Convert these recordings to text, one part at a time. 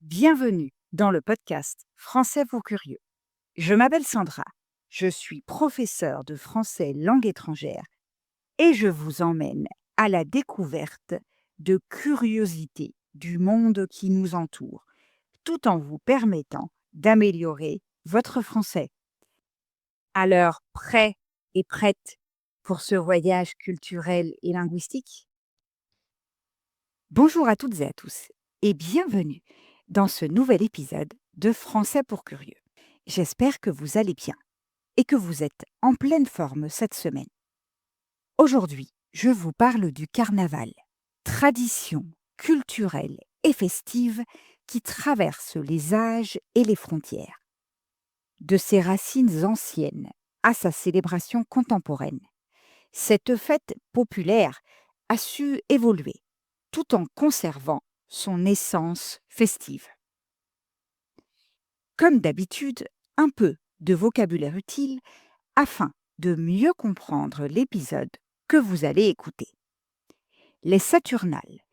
Bienvenue dans le podcast Français pour curieux. Je m'appelle Sandra, je suis professeure de français langue étrangère et je vous emmène à la découverte de curiosités du monde qui nous entoure, tout en vous permettant d'améliorer votre français. Alors, prêt et prête pour ce voyage culturel et linguistique? Bonjour à toutes et à tous et bienvenue dans ce nouvel épisode de Français pour curieux. J'espère que vous allez bien et que vous êtes en pleine forme cette semaine. Aujourd'hui, je vous parle du carnaval, tradition culturelle et festive qui traverse les âges et les frontières. De ses racines anciennes à sa célébration contemporaine, cette fête populaire a su évoluer tout en conservant son essence festive. Comme d'habitude, un peu de vocabulaire utile afin de mieux comprendre l'épisode que vous allez écouter. Les Saturnales,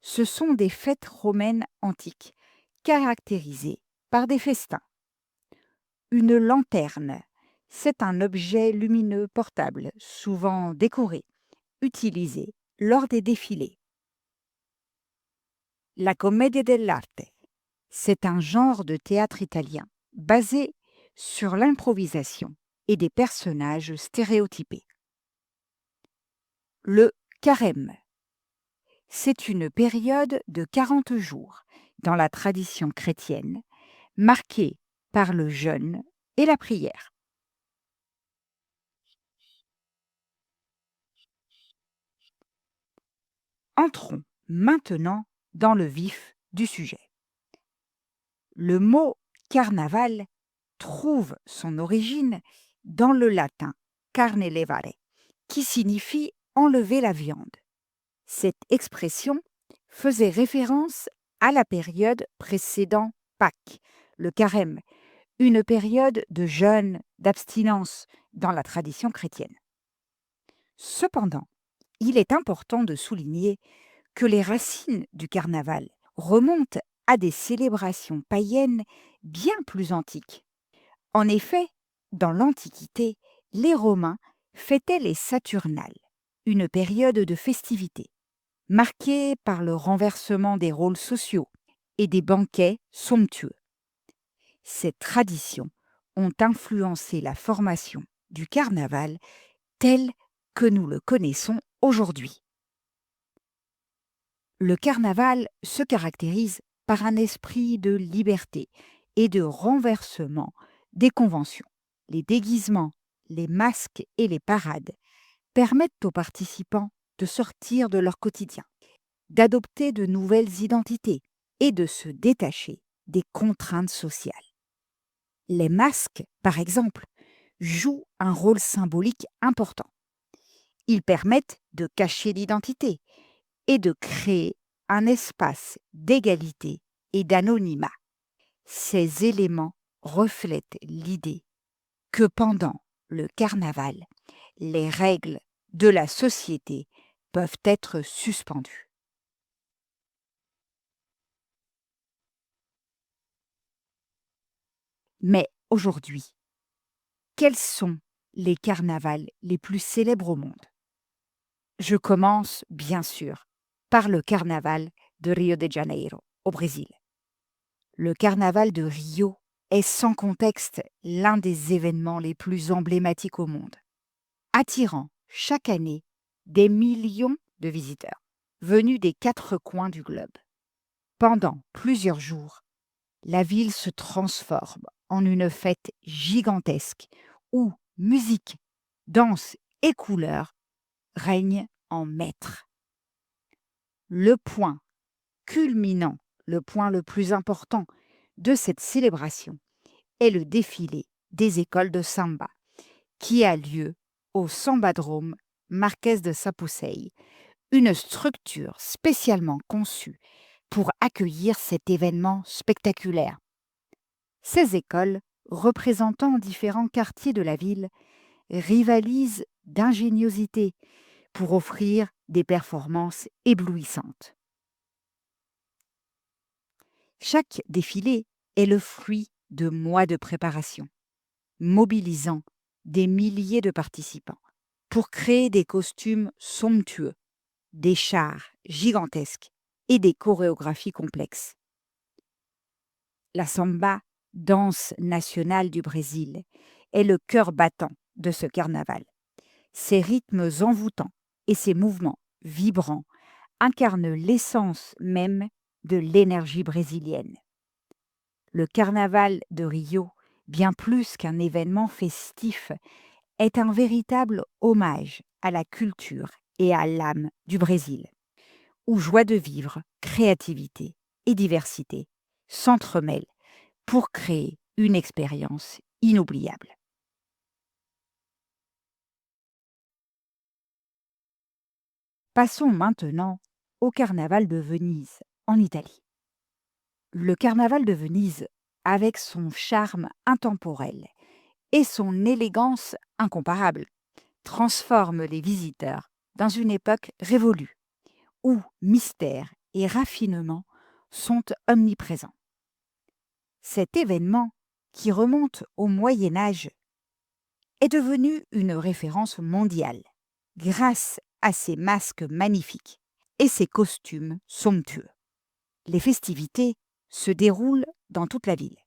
ce sont des fêtes romaines antiques caractérisées par des festins. Une lanterne, c'est un objet lumineux portable, souvent décoré, utilisé lors des défilés. La commedia dell'arte, c'est un genre de théâtre italien basé sur l'improvisation et des personnages stéréotypés. Le carême, c'est une période de 40 jours dans la tradition chrétienne, marquée par le jeûne et la prière. Entrons maintenant dans le vif du sujet. Le mot carnaval trouve son origine dans le latin carne levare, qui signifie enlever la viande. Cette expression faisait référence à la période précédant Pâques, le carême, une période de jeûne, d'abstinence dans la tradition chrétienne. Cependant, il est important de souligner que les racines du carnaval remontent à des célébrations païennes bien plus antiques. En effet, dans l'Antiquité, les Romains fêtaient les Saturnales, une période de festivité, marquée par le renversement des rôles sociaux et des banquets somptueux. Ces traditions ont influencé la formation du carnaval tel que nous le connaissons aujourd'hui. Le carnaval se caractérise par un esprit de liberté et de renversement des conventions. Les déguisements, les masques et les parades permettent aux participants de sortir de leur quotidien, d'adopter de nouvelles identités et de se détacher des contraintes sociales. Les masques, par exemple, jouent un rôle symbolique important. Ils permettent de cacher l'identité et de créer un espace d'égalité et d'anonymat. Ces éléments reflètent l'idée que pendant le carnaval, les règles de la société peuvent être suspendues. Mais aujourd'hui, quels sont les carnavals les plus célèbres au monde? Je commence, bien sûr, par le carnaval de Rio de Janeiro, au Brésil. Le carnaval de Rio est sans contexte l'un des événements les plus emblématiques au monde, attirant chaque année des millions de visiteurs venus des 4 coins du globe. Pendant plusieurs jours, la ville se transforme en une fête gigantesque où musique, danse et couleurs règnent en maître. Le point culminant, le point le plus important de cette célébration est le défilé des écoles de samba qui a lieu au Sambadrome Marquês de Sapucaí, une structure spécialement conçue pour accueillir cet événement spectaculaire. Ces écoles, représentant différents quartiers de la ville, rivalisent d'ingéniosité pour offrir des performances éblouissantes. Chaque défilé est le fruit de mois de préparation, mobilisant des milliers de participants pour créer des costumes somptueux, des chars gigantesques et des chorégraphies complexes. La samba, danse nationale du Brésil, est le cœur battant de ce carnaval. Ses rythmes envoûtants et ses mouvements vibrants incarnent l'essence même de l'énergie brésilienne. Le carnaval de Rio, bien plus qu'un événement festif, est un véritable hommage à la culture et à l'âme du Brésil, où joie de vivre, créativité et diversité s'entremêlent pour créer une expérience inoubliable. Passons maintenant au carnaval de Venise, en Italie. Le carnaval de Venise, avec son charme intemporel et son élégance incomparable, transforme les visiteurs dans une époque révolue, où mystère et raffinement sont omniprésents. Cet événement, qui remonte au Moyen Âge, est devenu une référence mondiale grâce à ses masques magnifiques et ses costumes somptueux. Les festivités se déroulent dans toute la ville,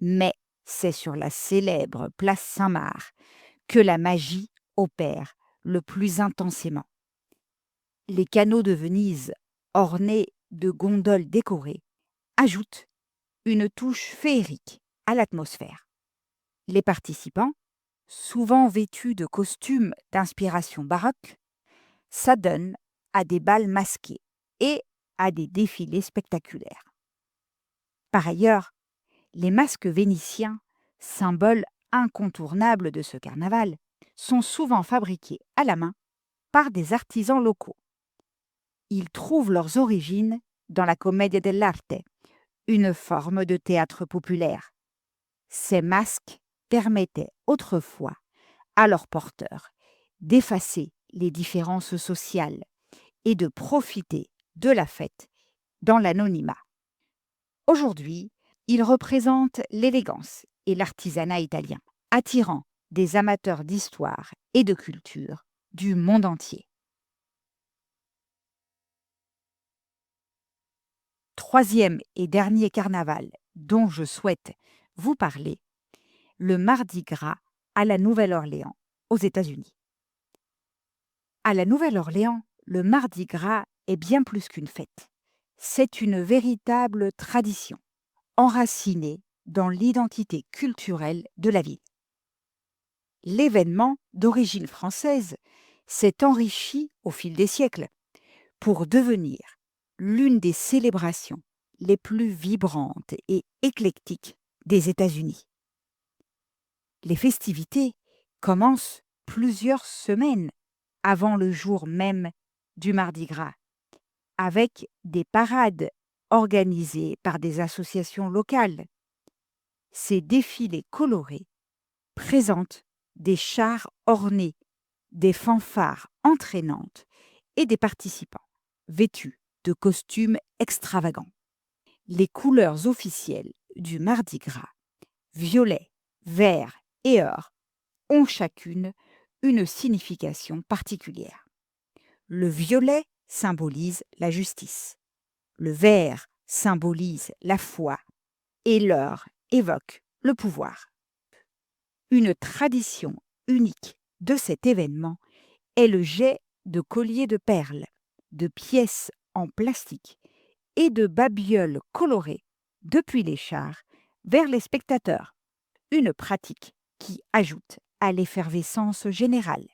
mais c'est sur la célèbre place Saint-Marc que la magie opère le plus intensément. Les canaux de Venise, ornés de gondoles décorées, ajoutent une touche féerique à l'atmosphère. Les participants, souvent vêtus de costumes d'inspiration baroque, s'adonnent à des bals masqués et à des défilés spectaculaires. Par ailleurs, les masques vénitiens, symbole incontournable de ce carnaval, sont souvent fabriqués à la main par des artisans locaux. Ils trouvent leurs origines dans la commedia dell'arte, une forme de théâtre populaire. Ces masques permettaient autrefois à leurs porteurs d'effacer les différences sociales et de profiter de la fête dans l'anonymat. Aujourd'hui, ils représentent l'élégance et l'artisanat italien, attirant des amateurs d'histoire et de culture du monde entier. Troisième et dernier carnaval dont je souhaite vous parler, le Mardi Gras à la Nouvelle-Orléans, aux États-Unis. À la Nouvelle-Orléans, le Mardi Gras est bien plus qu'une fête. C'est une véritable tradition, enracinée dans l'identité culturelle de la ville. L'événement, d'origine française, s'est enrichi au fil des siècles pour devenir l'une des célébrations les plus vibrantes et éclectiques des États-Unis. Les festivités commencent plusieurs semaines avant le jour même du Mardi Gras, avec des parades organisées par des associations locales. Ces défilés colorés présentent des chars ornés, des fanfares entraînantes et des participants vêtus de costumes extravagants. Les couleurs officielles du Mardi Gras, violet, vert et or, ont chacune une signification particulière. Le violet symbolise la justice, le vert symbolise la foi et l'or évoque le pouvoir. Une tradition unique de cet événement est le jet de colliers de perles, de pièces en plastique et de babioles colorées depuis les chars vers les spectateurs, une pratique qui ajoute à l'effervescence générale.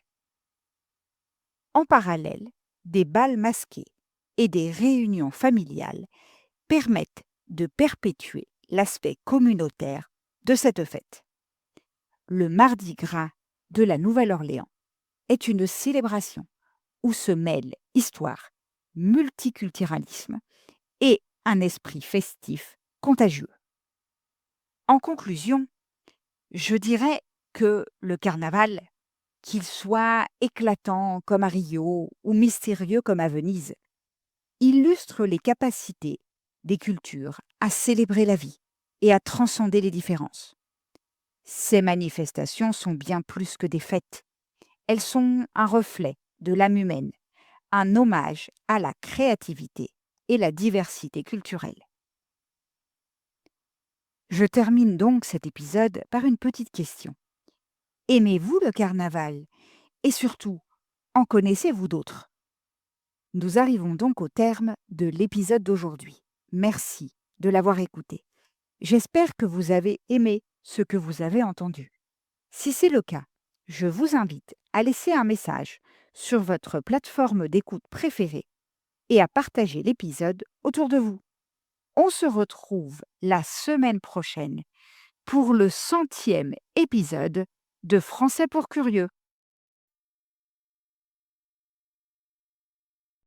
En parallèle, des bals masqués et des réunions familiales permettent de perpétuer l'aspect communautaire de cette fête. Le Mardi Gras de la Nouvelle-Orléans est une célébration où se mêlent histoire, multiculturalisme et un esprit festif contagieux. En conclusion, je dirais que le carnaval, qu'il soit éclatant comme à Rio ou mystérieux comme à Venise, illustre les capacités des cultures à célébrer la vie et à transcender les différences. Ces manifestations sont bien plus que des fêtes. Elles sont un reflet de l'âme humaine, un hommage à la créativité et la diversité culturelle. Je termine donc cet épisode par une petite question. Aimez-vous le carnaval? Et surtout, en connaissez-vous d'autres? Nous arrivons donc au terme de l'épisode d'aujourd'hui. Merci de l'avoir écouté. J'espère que vous avez aimé ce que vous avez entendu. Si c'est le cas, je vous invite à laisser un message sur votre plateforme d'écoute préférée et à partager l'épisode autour de vous. On se retrouve la semaine prochaine pour le 100e épisode de Français pour curieux.